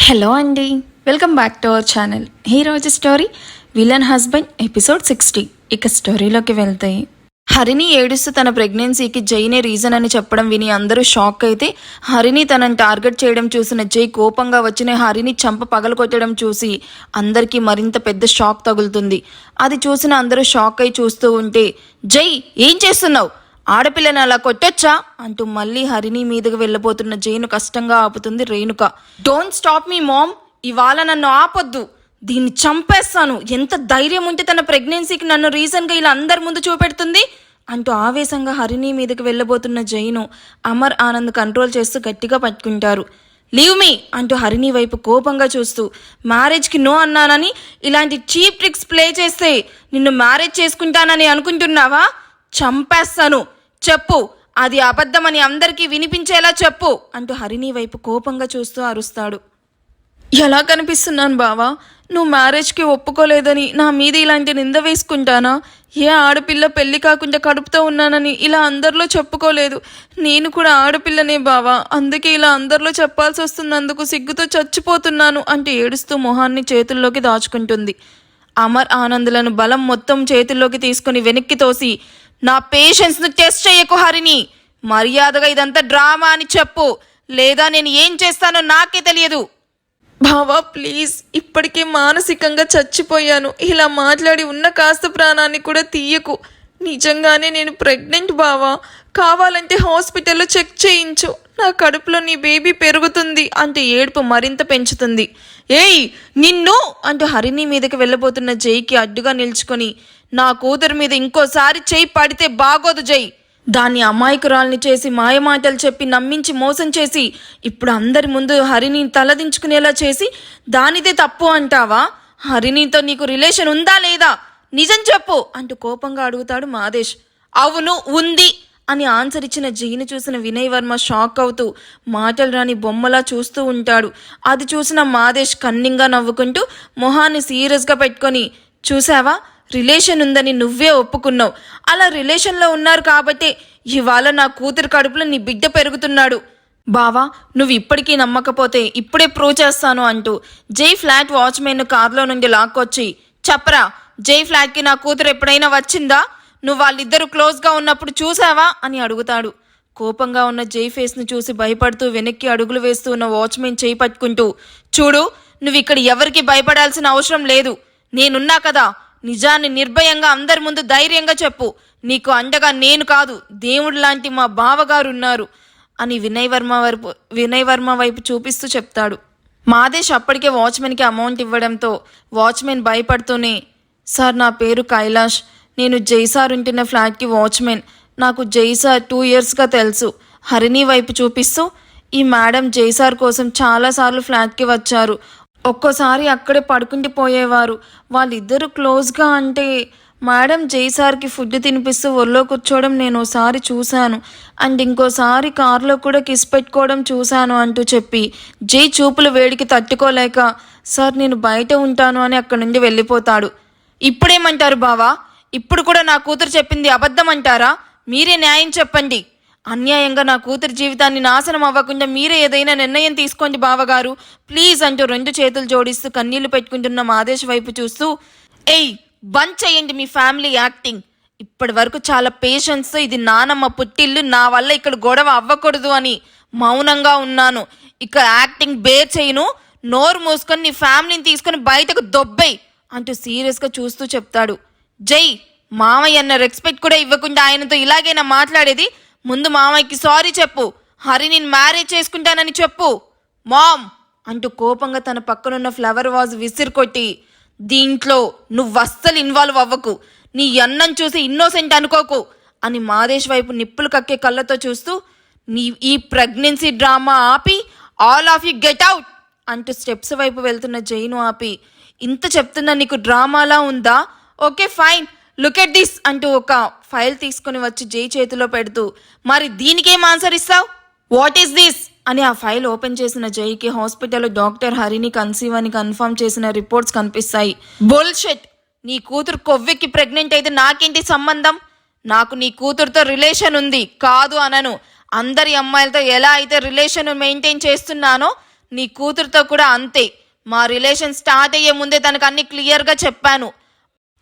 Hello అండి, welcome back to our channel. ఈరోజు story villain husband episode 60. ఇక స్టోరీలోకి వెళ్తాయి. హరిని ఏడుస్తూ తన ప్రెగ్నెన్సీకి జైనే రీజన్ అని చెప్పడం విని అందరూ షాక్ అయితే, హరిని తనని టార్గెట్ చేయడం చూసిన జై కోపంగా వచ్చిన హరిని చంప పగలకొట్టడం చూసి అందరికీ మరింత పెద్ద షాక్ తగులుతుంది. అది చూసిన అందరూ షాక్ అయి చూస్తూ ఉంటే, జై ఏం చేస్తున్నావు, ఆడపిల్లని అలా కొట్టొచ్చా అంటూ మళ్ళీ హరిని మీదకి వెళ్ళబోతున్న జైను కష్టంగా ఆపుతుంది Renuka. Don't stop me mom, ఇవాళ నన్ను ఆపొద్దు, దీన్ని చంపేస్తాను, ఎంత ధైర్యం ఉంటే తన ప్రెగ్నెన్సీకి నన్ను రీజన్గా ఇలా అందరి ముందు చూపెడుతుంది అంటూ ఆవేశంగా హరిని మీదకి వెళ్ళబోతున్న జైను అమర్ ఆనంద్ కంట్రోల్ చేస్తూ గట్టిగా పట్టుకుంటారు. లీవ్ మీ అంటూ హరిని వైపు కోపంగా చూస్తూ, మ్యారేజ్కి నో అన్నానని ఇలాంటి చీప్ ట్రిక్స్ ప్లే చేస్తే నిన్ను మ్యారేజ్ చేసుకుంటానని అనుకుంటున్నావా, చంపేస్తాను, చెప్పు అది అబద్ధమని అందరికీ వినిపించేలా చెప్పు అంటూ హరిని వైపు కోపంగా చూస్తూ అరుస్తాడు. ఎలా కనిపిస్తున్నాను బావా, నువ్వు మ్యారేజ్కి ఒప్పుకోలేదని నా మీద ఇలాంటి నింద వేసుకుంటానా? ఏ ఆడపిల్ల పెళ్లి కాకుండా కడుపుతో ఉన్నానని ఇలా అందరిలో చెప్పుకోలేదు. నేను కూడా ఆడపిల్లనే బావా, అందుకే ఇలా అందరిలో చెప్పాల్సి వస్తున్నందుకు సిగ్గుతో చచ్చిపోతున్నాను అంటూ ఏడుస్తూ మొహాన్ని చేతుల్లోకి దాచుకుంటుంది. అమర్ ఆనందులను బలం మొత్తం చేతుల్లోకి తీసుకుని వెనక్కి తోసి, నా పేషెన్స్ను టెస్ట్ చేయకు హరిని, మర్యాదగా ఇదంతా డ్రామా అని చెప్పు, లేదా నేను ఏం చేస్తానో నాకే తెలియదు. బావా ప్లీజ్, ఇప్పటికే మానసికంగా చచ్చిపోయాను, ఇలా మాట్లాడి ఉన్న కాస్త ప్రాణాన్ని కూడా తీయకు. నిజంగానే నేను ప్రెగ్నెంట్ బావా, కావాలంటే హాస్పిటల్లో చెక్ చేయించు, నా కడుపులో నీ బేబీ పెరుగుతుంది అంటూ ఏడుపు మరింత పెంచుతుంది. ఏయ్ నిన్ను అంటూ హరిని మీదకి వెళ్ళబోతున్న జైకి అడ్డుగా నిల్చుకొని, నా కూతురు మీద ఇంకోసారి చేయి పడితే బాగోదు జై, దాన్ని అమాయకురాల్ని చేసి మాయమాటలు చెప్పి నమ్మించి మోసం చేసి ఇప్పుడు అందరి ముందు హరిని తలదించుకునేలా చేసి దానిదే తప్పు అంటావా? హరినితో నీకు రిలేషన్ ఉందా లేదా, నిజం చెప్పు అంటూ కోపంగా అడుగుతాడు మాదేశ్. అవును ఉంది అని ఆన్సర్ ఇచ్చిన జైని చూసిన వినయ్ వర్మ షాక్ అవుతూ మాటలు రాని బొమ్మలా చూస్తూ ఉంటాడు. అది చూసిన మాదేశ్ కన్నింగా నవ్వుకుంటూ మొహాన్ని సీరియస్గా పెట్టుకొని, చూసావా రిలేషన్ ఉందని నువ్వే ఒప్పుకున్నావు, అలా రిలేషన్లో ఉన్నారు కాబట్టి ఇవాళ నా కూతురు కడుపులో నీ బిడ్డ పెరుగుతున్నాడు. బావా నువ్వు ఇప్పటికీ నమ్మకపోతే ఇప్పుడే ప్రూవ్ చేస్తాను అంటూ జై ఫ్లాట్ వాచ్మెన్ను కార్లో నుండి లాక్కొచ్చి, చెప్పరా జై ఫ్లాట్కి నా కూతురు ఎప్పుడైనా వచ్చిందా, నువ్వు వాళ్ళిద్దరూ క్లోజ్గా ఉన్నప్పుడు చూసావా అని అడుగుతాడు. కోపంగా ఉన్న జై ఫేస్ను చూసి భయపడుతూ వెనక్కి అడుగులు వేస్తూ ఉన్న వాచ్మెన్ చేయి పట్టుకుంటూ, చూడు నువ్వు ఇక్కడ ఎవరికి భయపడాల్సిన అవసరం లేదు, నేనున్నా కదా, నిజాన్ని నిర్భయంగా అందరి ముందు ధైర్యంగా చెప్పు, నీకు అండగా నేను కాదు దేవుడు లాంటి మా బావగారు ఉన్నారు అని వినయ్ వర్మ వైపు చూపిస్తూ చెప్తాడు. మాదేశ్ అప్పటికే వాచ్మెన్కి అమౌంట్ ఇవ్వడంతో వాచ్మెన్ భయపడుతూనే, సార్ నా పేరు కైలాష్, నేను జైసార్ ఉంటున్న ఫ్లాట్కి వాచ్మెన్, నాకు జైసార్ 2 ఇయర్స్గా తెలుసు. హరిని వైపు చూపిస్తూ, ఈ మేడం జైసార్ కోసం చాలాసార్లు ఫ్లాట్కి వచ్చారు, ఒక్కోసారి అక్కడే పడుకుంటూ పోయేవారు, వాళ్ళిద్దరూ క్లోజ్గా అంటే మేడం జైసార్కి ఫుడ్ తినిపిస్తూ ఒళ్ళో కూర్చోవడం నేను ఒకసారి చూశాను, అండ్ ఇంకోసారి కారులో కూడా కిస్ పెట్టుకోవడం చూశాను అంటూ చెప్పి జై చూపుల వేడికి తట్టుకోలేక, సార్ నేను బయట ఉంటాను అని అక్కడి నుండి వెళ్ళిపోతాడు. ఇప్పుడేమంటారు బావా, ఇప్పుడు కూడా నా కూతురు చెప్పింది అబద్ధం అంటారా, మీరే న్యాయం చెప్పండి, అన్యాయంగా నా కూతురి జీవితాన్ని నాశనం అవ్వకుండా మీరే ఏదైనా నిర్ణయం తీసుకోండి బావగారు ప్లీజ్ అంటూ 2 చేతులు జోడిస్తూ కన్నీళ్లు పెట్టుకుంటున్న మాదేశ్ వైపు చూస్తూ, ఏయ్ బంద్ చేయండి మీ ఫ్యామిలీ యాక్టింగ్, ఇప్పటి వరకు చాలా పేషెన్స్తో ఇది నానమ్మ పుట్టిల్లు, నా వల్ల ఇక్కడ గొడవ అవ్వకూడదు అని మౌనంగా ఉన్నాను, ఇక యాక్టింగ్ బేర్ చేయను, నోరు మూసుకొని నీ ఫ్యామిలీని తీసుకొని బయటకు దొబ్బై అంటూ సీరియస్గా చూస్తూ చెప్తాడు. జై మామయ్య అన్న రెస్పెక్ట్ కూడా ఇవ్వకుండా ఆయనతో ఇలాగైనా మాట్లాడేది, ముందు మామయ్యకి సారీ చెప్పు, హరి నేను మ్యారేజ్ చేసుకుంటానని చెప్పు మామ్ అంటూ కోపంగా తన పక్కనున్న ఫ్లవర్ వాజ్ విసిరికొట్టి, దీంట్లో నువ్వు అస్సలు ఇన్వాల్వ్ అవ్వకు, నీ అన్నం చూసి ఇన్నోసెంట్ అనుకోకు అని మాదేశ్ వైపు నిప్పులు కక్కే కళ్ళతో చూస్తూ, నీ ఈ ప్రెగ్నెన్సీ డ్రామా ఆపి all of you get out అంటూ స్టెప్స్ వైపు వెళ్తున్న జైను ఆపి, ఇంత చెప్తున్నా నీకు డ్రామాలా ఉందా, okay fine look at this అంటూ ఒక ఫైల్ తీసుకుని వచ్చి జై చేతిలో పెడుతూ, మరి దీనికేం ఆన్సర్ ఇస్తావు, వాట్ ఈస్ దిస్ అని ఆ ఫైల్ ఓపెన్ చేసిన జైకి హాస్పిటల్లో డాక్టర్ హరిని కన్సీవ్ అని కన్ఫర్మ్ చేసిన రిపోర్ట్స్ కనిపిస్తాయి. బుల్షిట్, నీ కూతురు కొవ్వెక్కి ప్రెగ్నెంట్ అయితే నాకేంటి సంబంధం, నాకు నీ కూతురుతో రిలేషన్ ఉంది కాదు అనను, అందరి అమ్మాయిలతో ఎలా అయితే రిలేషన్ మెయింటైన్ చేస్తున్నానో నీ కూతురుతో కూడా అంతే. మా రిలేషన్ స్టార్ట్ అయ్యే ముందే తనకు అన్ని క్లియర్గా చెప్పాను,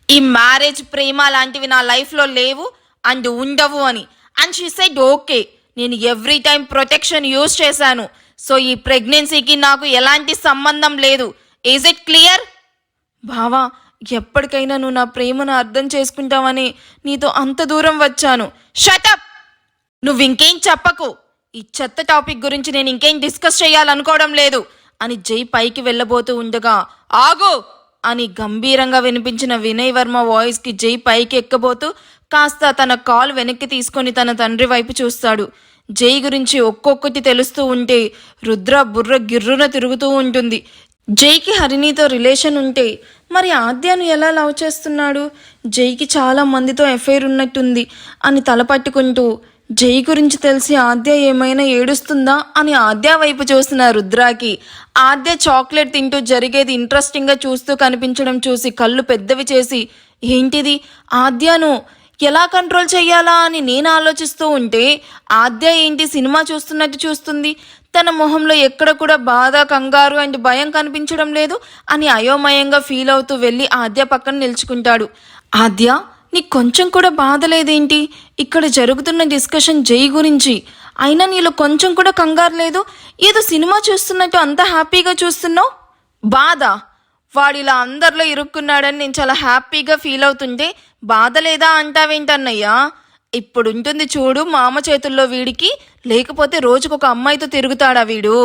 ఈ మ్యారేజ్ ప్రేమ లాంటివి నా లైఫ్లో లేవు అండ్ ఉండవు అని. And she said okay. నేను ఎవ్రీ టైం ప్రొటెక్షన్ యూజ్ చేశాను. సో ఈ ప్రెగ్నెన్సీకి నాకు ఎలాంటి సంబంధం లేదు. Is it clear? బావా, ఎప్పటికైనా నువ్వు నా ప్రేమను అర్థం చేసుకుంటావని నీతో అంత దూరం వచ్చాను. షటప్! నువ్వు ఇంకేం చెప్పకు. ఈ చెత్త టాపిక్ గురించి నేను ఇంకేం డిస్కస్ చేయాలనుకోవడం లేదు అని జై పైకి వెళ్ళబోతూ ఉండగా, ఆగు అని గంభీరంగా వినిపించిన వినయ్ వర్మ వాయిస్కి జై పైకి ఎక్కబోతూ కాస్త తన కాల్ వెనక్కి తీసుకొని తన తండ్రి వైపు చూస్తాడు. జై గురించి ఒక్కొక్కటి తెలుస్తూ ఉంటే రుద్ర బుర్ర గిర్రున తిరుగుతూ ఉంటుంది. జైకి హరిణితో రిలేషన్ ఉంటే మరి ఆద్యను ఎలా లవ్ చేస్తున్నాడు? జైకి చాలా మందితో ఎఫైర్ ఉన్నట్టుంది అని తలపట్టుకుంటూ జై గురించి తెలిసి ఆద్య ఏమైనా ఏడుస్తుందా అని ఆద్య వైపు చూసిన రుద్రాకి ఆద్య చాక్లెట్ తింటూ జరిగేది ఇంట్రెస్టింగ్గా చూస్తూ కనిపించడం చూసి కళ్ళు పెద్దవి చేసి, ఏంటిది, ఆద్యను ఎలా కంట్రోల్ చేయాలా అని నేను ఆలోచిస్తూ ఉంటే ఆద్య ఏంటి సినిమా చూస్తున్నట్టు చూస్తుంది, తన మొహంలో ఎక్కడ కూడా బాధ, కంగారు అండ్ భయం కనిపించడం లేదు అని అయోమయంగా ఫీల్ అవుతూ వెళ్ళి ఆద్య పక్కన నిల్చుకుంటాడు. ఆద్య, నీకు కొంచెం కూడా బాధ లేదేంటి? ఇక్కడ జరుగుతున్న డిస్కషన్ జై గురించి, అయినా నీలో కొంచెం కూడా కంగారు లేదు. ఏదో సినిమా చూస్తున్నట్టు అంత హ్యాపీగా చూస్తున్నావు. బాధ? వాడిలా అందరిలో ఇరుక్కున్నాడని నేను చాలా హ్యాపీగా ఫీల్ అవుతుంటే బాధ లేదా అంటావేంటన్నయ్యా? ఇప్పుడుంటుంది చూడు మామ చేతుల్లో వీడికి, లేకపోతే రోజుకొక అమ్మాయితో తిరుగుతాడా వీడు?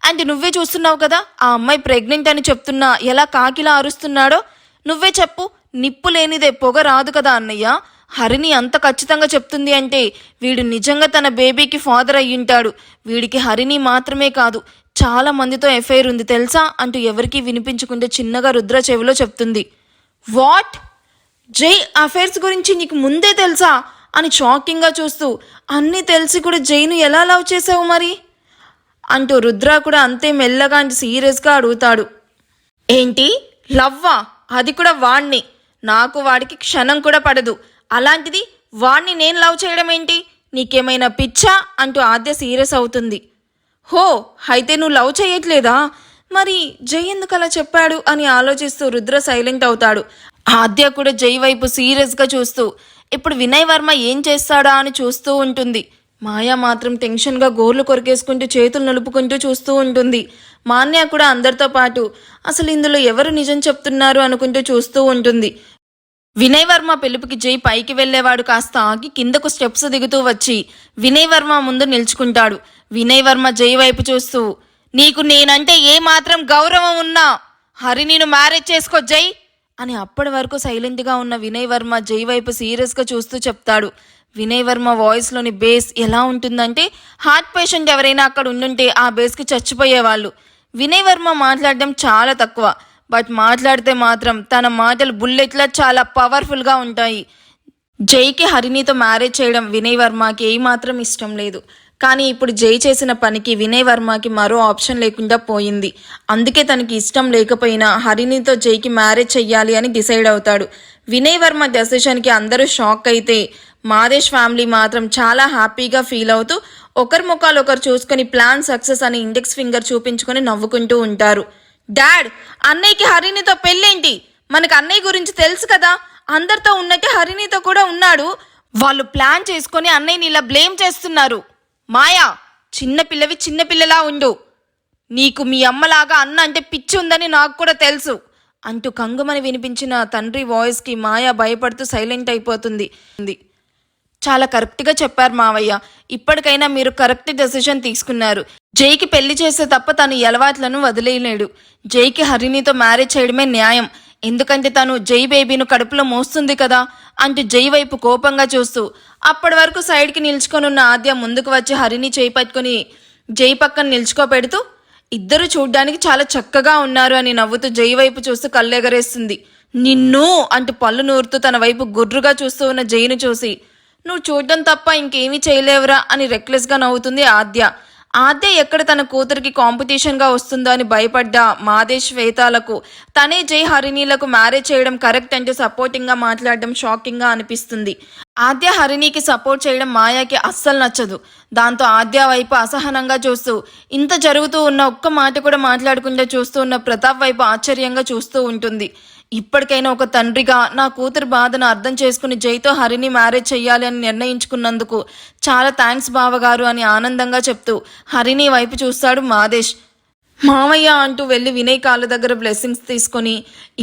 అండ్ నువ్వే చూస్తున్నావు కదా, ఆ అమ్మాయి ప్రెగ్నెంట్ అని చెప్తున్నా ఎలా కాకిలా అరుస్తున్నాడో. నువ్వే చెప్పు, నిప్పు లేనిదే పొగ రాదు కదా అన్నయ్య. హరిని అంత ఖచ్చితంగా చెప్తుంది అంటే వీడు నిజంగా తన బేబీకి ఫాదర్ అయ్యుంటాడు. వీడికి హరిని మాత్రమే కాదు, చాలా మందితో ఎఫైర్ ఉంది తెలుసా అంటూ ఎవరికీ వినిపించుకుంటే చిన్నగా రుద్ర చెవిలో చెప్తుంది. వాట్? జై అఫైర్స్ గురించి నీకు ముందే తెలుసా అని షాకింగ్గా చూస్తూ, అన్నీ తెలిసి కూడా జైను ఎలా లవ్ చేసావు మరి అంటూ రుద్ర కూడా అంతే మెల్లగా అంటూ సీరియస్గా అడుగుతాడు. ఏంటి, లవ్వా? అది కూడా వాణ్ణి? నాకు వాడికి క్షణం కూడా పడదు. అలాంటిది వాణ్ణి నేను లవ్ చేయడం ఏంటి? నీకేమైనా పిచ్చా అంటూ ఆద్య సీరియస్ అవుతుంది. హో, అయితే నువ్వు లవ్ చేయట్లేదా? మరి జై ఎందుకు అలా చెప్పాడు అని ఆలోచిస్తూ రుద్ర సైలెంట్ అవుతాడు. ఆద్య కూడా జై వైపు సీరియస్గా చూస్తూ ఇప్పుడు వినయ్ వర్మ ఏం చేస్తాడా అని చూస్తూ ఉంటుంది. మాయా మాత్రం టెన్షన్గా గోర్లు కొరికేసుకుంటూ చేతులు నలుపుకుంటూ చూస్తూ ఉంటుంది. మాన్య కూడా అందరితో పాటు అసలు ఇందులో ఎవరు నిజం చెప్తున్నారు అనుకుంటూ చూస్తూ ఉంటుంది. వినయ్ వర్మ పిలుపుకి జై పైకి వెళ్ళేవాడు కాస్త ఆగి కిందకు స్టెప్స్ దిగుతూ వచ్చి వినయ్ వర్మ ముందు నిల్చుకుంటాడు. వినయ్ వర్మ జై వైపు చూస్తూ, నీకు నేనంటే ఏమాత్రం గౌరవం ఉన్నా హరినిను మ్యారేజ్ చేసుకో జై అని అప్పటి వరకు సైలెంట్గా ఉన్న వినయ్ వర్మ జై వైపు సీరియస్గా చూస్తూ చెప్తాడు. వినయ్ వర్మ వాయిస్లోని బేస్ ఎలా ఉంటుందంటే హార్ట్ పేషెంట్ ఎవరైనా అక్కడ ఉండుంటే ఆ బేస్కి చచ్చిపోయేవాళ్ళు. వినయ్ వర్మ మాట్లాడడం చాలా తక్కువ, బట్ మాట్లాడితే మాత్రం తన మాటలు బుల్లెట్లా చాలా పవర్ఫుల్గా ఉంటాయి. జైకి హరినితో మ్యారేజ్ చేయడం వినయ్ వర్మకి ఏమాత్రం ఇష్టం లేదు. కానీ ఇప్పుడు జై చేసిన పనికి వినయ్ వర్మకి మరో ఆప్షన్ లేకుండా పోయింది. అందుకే తనకి ఇష్టం లేకపోయినా హరినితో జైకి మ్యారేజ్ చెయ్యాలి అని డిసైడ్ అవుతాడు. వినయ్ వర్మ డెసిషన్కి అందరూ షాక్ అయితే మాదేశ్ ఫ్యామిలీ మాత్రం చాలా హ్యాపీగా ఫీల్ అవుతూ ఒకరి ముఖాలు ఒకరు చూసుకొని ప్లాన్ సక్సెస్ అని ఇండెక్స్ ఫింగర్ చూపించుకొని నవ్వుకుంటూ ఉంటారు. డాడ్, అన్నయ్యకి హరినితో పెళ్ళేంటి? మనకు అన్నయ్య గురించి తెలుసు కదా, అందరితో ఉన్నట్టే హరినితో కూడా ఉన్నాడు. వాళ్ళు ప్లాన్ చేసుకొని అన్నయ్యని ఇలా బ్లేమ్ చేస్తున్నారు. మాయా, చిన్నపిల్లవి చిన్నపిల్లలా ఉండు. నీకు మీ అమ్మలాగా అన్న అంటే పిచ్చి ఉందని నాకు కూడా తెలుసు అంటూ కంగుమని వినిపించిన తండ్రి వాయిస్కి మాయా భయపడుతూ సైలెంట్ అయిపోతుంది. చాలా కరెక్ట్గా చెప్పారు మావయ్య, ఇప్పటికైనా మీరు కరెక్ట్ డెసిషన్ తీసుకున్నారు. జైకి పెళ్లి చేస్తే తప్ప తను అలవాట్లను వదిలేయలేడు. జైకి హరినితో మ్యారేజ్ చేయడమే న్యాయం, ఎందుకంటే తను జై బేబీను కడుపులో మోస్తుంది కదా అంటూ జై వైపు కోపంగా చూస్తూ అప్పటి వరకు సైడ్కి నిల్చుకొని ఉన్న ఆద్య ముందుకు వచ్చి హరిని చేయి పట్టుకొని జై పక్కన నిల్చుకోపెడుతూ ఇద్దరు చూడ్డానికి చాలా చక్కగా ఉన్నారు అని నవ్వుతూ జై వైపు చూస్తూ కళ్ళెగరేస్తుంది. నిన్ను అంటూ పళ్ళు నూరుతూ తన వైపు గుర్రుగా చూస్తూ ఉన్న జైను చూసి నువ్వు చూడడం తప్ప ఇంకేమీ చేయలేవురా అని రెక్లెస్గా నవ్వుతుంది ఆద్య. ఆద్య ఎక్కడ తన కూతురికి కాంపిటీషన్గా వస్తుందో అని భయపడ్డ మాదేశ్ శ్వేతాలకు తనే జై హరిణీలకు మ్యారేజ్ చేయడం కరెక్ట్ అంటూ సపోర్టింగ్గా మాట్లాడడం షాకింగ్గా అనిపిస్తుంది. ఆద్య హరిణికి సపోర్ట్ చేయడం మాయాకి అస్సలు నచ్చదు. దాంతో ఆద్య వైపు అసహనంగా చూస్తూ, ఇంత జరుగుతూ ఉన్న ఒక్క మాట కూడా మాట్లాడకుండా చూస్తూ ఉన్న ప్రతాప్ వైపు ఆశ్చర్యంగా చూస్తూ ఉంటుంది. ఇప్పటికైనా ఒక తండ్రిగా నా కూతురు బాధను అర్థం చేసుకుని జైతో హరిని మ్యారేజ్ చెయ్యాలి అని నిర్ణయించుకున్నందుకు చాలా థ్యాంక్స్ బావగారు అని ఆనందంగా చెప్తూ హరిని వైపు చూస్తాడు మాదేశ్. మామయ్య అంటూ వెళ్ళి వినయ్ కాళ్ళ దగ్గర బ్లెస్సింగ్స్ తీసుకొని,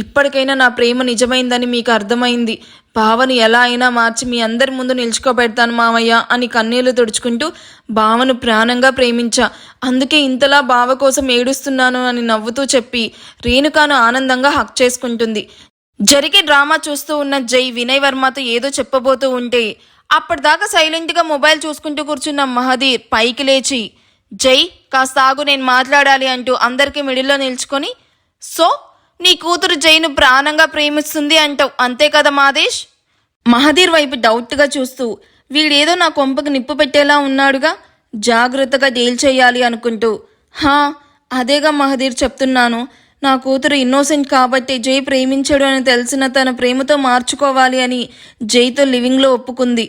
ఇప్పటికైనా నా ప్రేమ నిజమైందని మీకు అర్థమైంది. బావను ఎలా అయినా మార్చి మీ అందరి ముందు నిల్చుకోబెడతాను మామయ్య అని కన్నీళ్లు తుడుచుకుంటూ, బావను ప్రాణంగా ప్రేమించా, అందుకే ఇంతలా బావ కోసం ఏడుస్తున్నాను అని నవ్వుతూ చెప్పి రేణుకాను ఆనందంగా హక్ చేసుకుంటుంది. జరిగే డ్రామా చూస్తూ ఉన్న జై వినయ్ వర్మతో ఏదో చెప్పబోతూ ఉంటే అప్పటిదాకా సైలెంట్గా మొబైల్ చూసుకుంటూ కూర్చున్న మహదీర్ పైకి లేచి, జై కాస్త ఆగు, నేను మాట్లాడాలి అంటూ అందరికీ మిడిల్లో నిల్చుకొని, సో నీ కూతురు జైను ప్రాణంగా ప్రేమిస్తుంది అంటావు అంతే కదా మాదేశ్? మహదీర్ వైపు డౌట్గా చూస్తూ, వీడేదో నా కొంపకు నిప్పు పెట్టేలా ఉన్నాడుగా, జాగ్రత్తగా డీల్ చేయాలి అనుకుంటూ, హా అదేగా మహదీర్ చెప్తున్నాను, నా కూతురు ఇన్నోసెంట్ కాబట్టి జై ప్రేమించాడు అని తెలిసిన తన ప్రేమతో మార్చుకోవాలి అని జైతో లివింగ్లో ఒప్పుకుంది.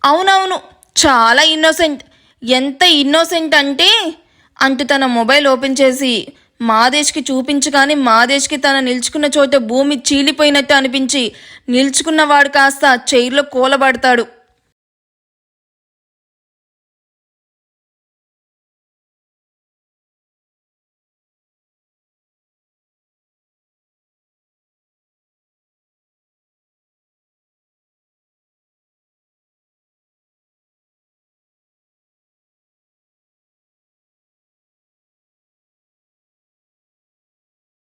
అవునవును, చాలా ఇన్నోసెంట్, ఎంత ఇన్నోసెంట్ అంటే అంటూ తన మొబైల్ ఓపెన్ చేసి మాదేశ్కి చూపించగానే మాదేశ్కి తన నిల్చుకున్న చోట భూమి చీలిపోయినట్టు అనిపించి నిల్చుకున్నవాడు కాస్త చైర్లో కూలబడతాడు.